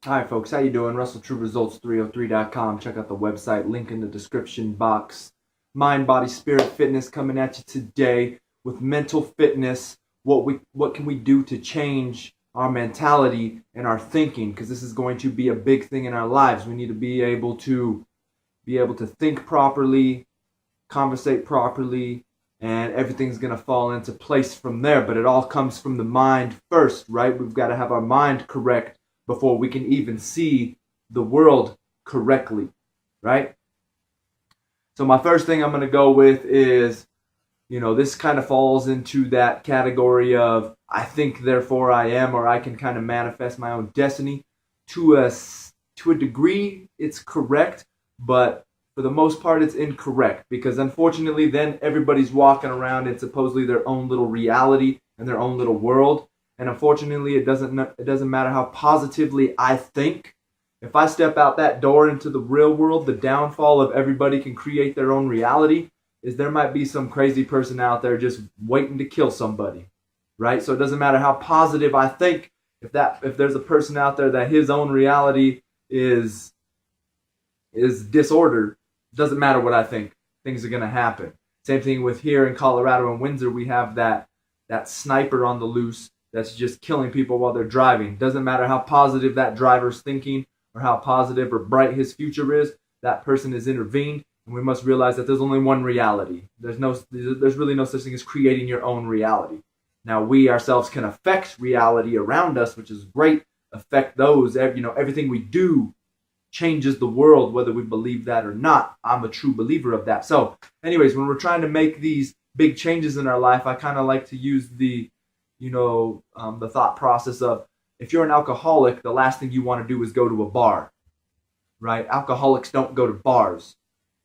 Hi folks, how you doing? RussellTrueResults303.com. Check out the website, link in the description box. Mind, body, spirit, fitness coming at you today with mental fitness. What can we do to change our mentality and our thinking? Because this is going to be a big thing in our lives. We need to be able to think properly, conversate properly, and everything's going to fall into place from there. But it all comes from the mind first, right? We've got to have our mind correct before we can even see the world correctly, right? So my first thing I'm going to go with is, this kind of falls into that category of I think, therefore I am, or I can kind of manifest my own destiny. To a degree, it's correct, but for the most part, it's incorrect because unfortunately, then everybody's walking around in supposedly their own little reality and their own little world. And unfortunately, it doesn't matter how positively I think. If I step out that door into the real world, the downfall of everybody can create their own reality is there might be some crazy person out there just waiting to kill somebody, right? So it doesn't matter how positive I think. If there's a person out there that his own reality is disorder, doesn't matter what I think. Things are going to happen. Same thing with here in Colorado and Windsor, we have that sniper on the loose that's just killing people while they're driving. Doesn't matter how positive that driver's thinking or how positive or bright his future is, that person has intervened, and we must realize that there's only one reality. There's really no such thing as creating your own reality. Now, we ourselves can affect reality around us, which is great, affect those, everything we do changes the world, whether we believe that or not. I'm a true believer of that. So, anyways, when we're trying to make these big changes in our life, I kind of like to use the thought process of if you're an alcoholic, the last thing you want to do is go to a bar, right? Alcoholics don't go to bars.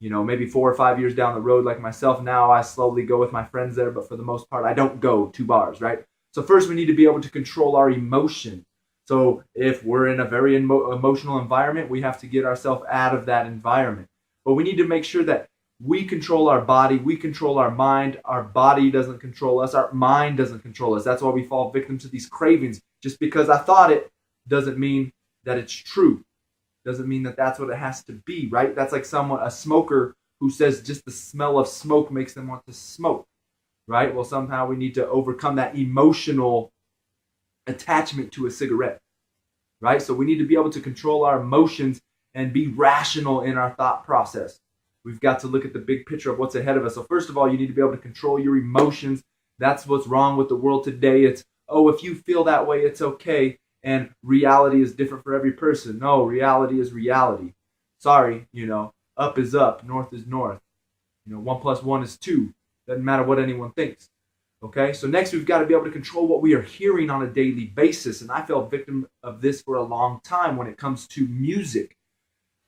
Maybe 4 or 5 years down the road, like myself now, I slowly go with my friends there, but for the most part, I don't go to bars, right? So first, we need to be able to control our emotion. So if we're in a very emotional environment, we have to get ourselves out of that environment. But we need to make sure that we control our body, we control our mind. Our body doesn't control us, our mind doesn't control us. That's why we fall victim to these cravings. Just because I thought it doesn't mean that it's true. Doesn't mean that that's what it has to be, right? That's like a smoker who says just the smell of smoke makes them want to smoke, right? Well, somehow we need to overcome that emotional attachment to a cigarette, right? So we need to be able to control our emotions and be rational in our thought process. We've got to look at the big picture of what's ahead of us. So first of all, you need to be able to control your emotions. That's what's wrong with the world today. It's, oh, if you feel that way, it's okay. And reality is different for every person. No, reality is reality. Sorry, up is up, north is north. 1 plus 1 is 2. Doesn't matter what anyone thinks. Okay, so next we've got to be able to control what we are hearing on a daily basis. And I fell victim of this for a long time when it comes to music.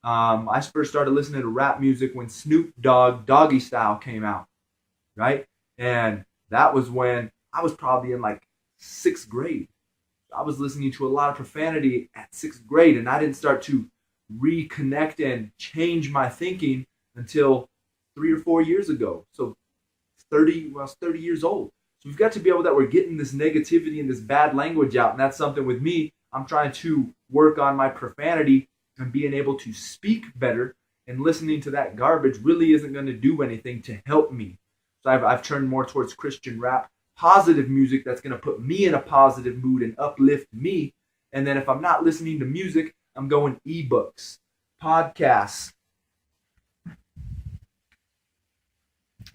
I first started listening to rap music when Snoop Dogg Doggy Style came out, right? And that was when I was probably in like 6th grade. I was listening to a lot of profanity at 6th grade, and I didn't start to reconnect and change my thinking until 3 or 4 years ago. So I was 30 years old. So we've got to be able that we're getting this negativity and this bad language out, and that's something with me. I'm trying to work on my profanity and being able to speak better, and listening to that garbage really isn't going to do anything to help me. So I've turned more towards Christian rap, positive music that's going to put me in a positive mood and uplift me. And then if I'm not listening to music, I'm going ebooks, podcasts.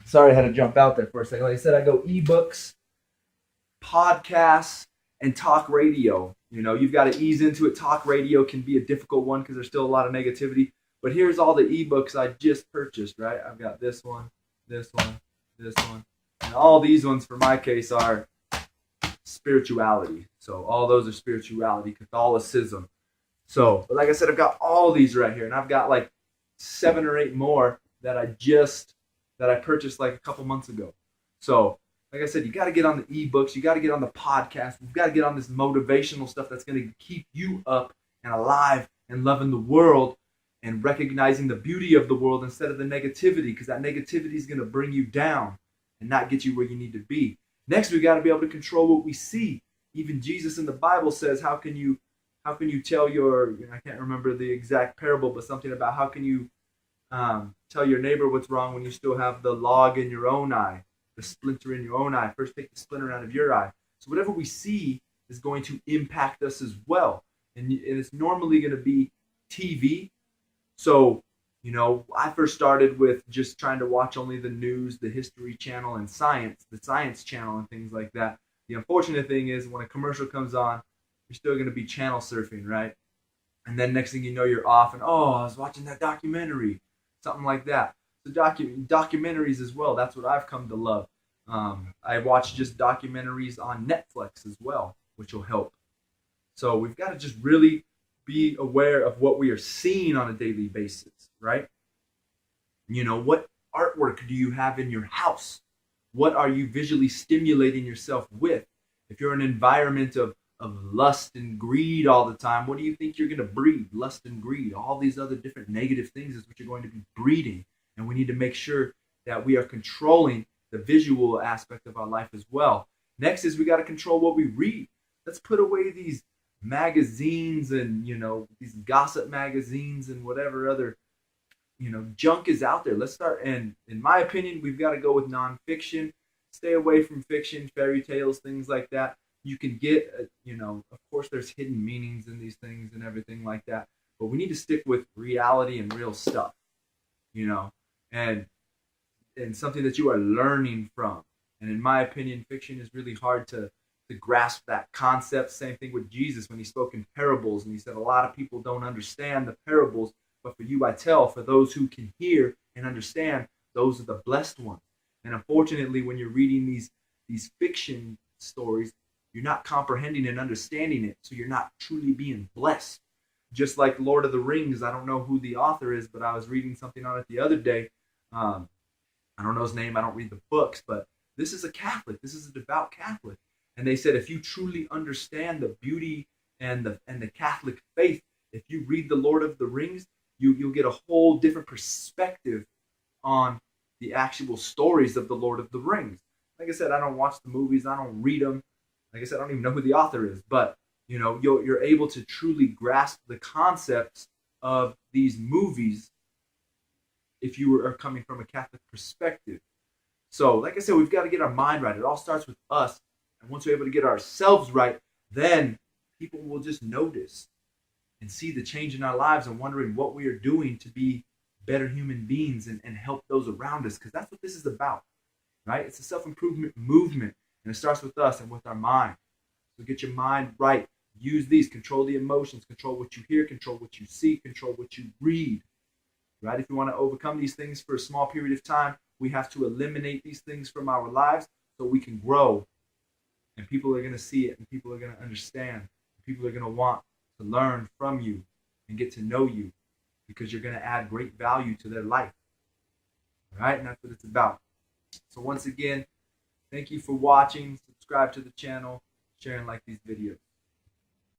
Sorry, I had to jump out there for a second. Like I said, I go ebooks, podcasts, and talk radio. You've got to ease into it. Talk radio can be a difficult one because there's still a lot of negativity. But here's all the ebooks I just purchased, right? I've got this one, this one, this one. And all these ones, for my case, are spirituality. So all those are spirituality, Catholicism. So, but like I said, I've got all these right here. And I've got like 7 or 8 more that I purchased like a couple months ago. So, like I said, you got to get on the ebooks. You got to get on the podcast. We've got to get on this motivational stuff that's going to keep you up and alive and loving the world and recognizing the beauty of the world instead of the negativity, because that negativity is going to bring you down and not get you where you need to be. Next, we got to be able to control what we see. Even Jesus in the Bible says, how can you how can you tell your, I can't remember the exact parable, but something about how can you tell your neighbor what's wrong when you still have the log in your own eye, the splinter in your own eye. First take the splinter out of your eye. So whatever we see is going to impact us as well. And it's normally going to be TV. So, I first started with just trying to watch only the news, the History Channel, and the Science Channel, and things like that. The unfortunate thing is when a commercial comes on, you're still going to be channel surfing, right? And then next thing you know, you're off, and I was watching that documentary, something like that. So documentaries as well. That's what I've come to love. I watch just documentaries on Netflix as well, which will help. So we've got to just really be aware of what we are seeing on a daily basis, right? What artwork do you have in your house? What are you visually stimulating yourself with? If you're in an environment of lust and greed all the time, what do you think you're going to breed? Lust and greed, all these other different negative things is what you're going to be breeding. And we need to make sure that we are controlling the visual aspect of our life as well. Next is we got to control what we read. Let's put away these magazines and, these gossip magazines and whatever other, junk is out there. Let's start. And in my opinion, we've got to go with nonfiction. Stay away from fiction, fairy tales, things like that. You can get, of course, there's hidden meanings in these things and everything like that. But we need to stick with reality and real stuff, and something that you are learning from. And in my opinion, fiction is really hard to grasp that concept. Same thing with Jesus when he spoke in parables, and he said a lot of people don't understand the parables, but for you I tell, for those who can hear and understand, those are the blessed ones. And unfortunately, when you're reading these fiction stories, you're not comprehending and understanding it, so you're not truly being blessed. Just like Lord of the Rings, I don't know who the author is, but I was reading something on it the other day. I don't know his name, I don't read the books, but this is a Catholic, this is a devout Catholic. And they said if you truly understand the beauty and the Catholic faith, if you read the Lord of the Rings, you'll get a whole different perspective on the actual stories of the Lord of the Rings. Like I said, I don't watch the movies, I don't read them. Like I said, I don't even know who the author is, but you're able to truly grasp the concepts of these movies if you are coming from a Catholic perspective. So, like I said, we've got to get our mind right. It all starts with us. And once we're able to get ourselves right, then people will just notice and see the change in our lives and wondering what we are doing to be better human beings and help those around us. Because that's what this is about, right? It's a self-improvement movement. And it starts with us and with our mind. So get your mind right. Use these. Control the emotions. Control what you hear. Control what you see. Control what you read. Right? If we want to overcome these things for a small period of time, we have to eliminate these things from our lives so we can grow. And people are going to see it. And people are going to understand. People are going to want to learn from you and get to know you because you're going to add great value to their life. All right? And that's what it's about. So once again, thank you for watching. Subscribe to the channel. Share and like these videos.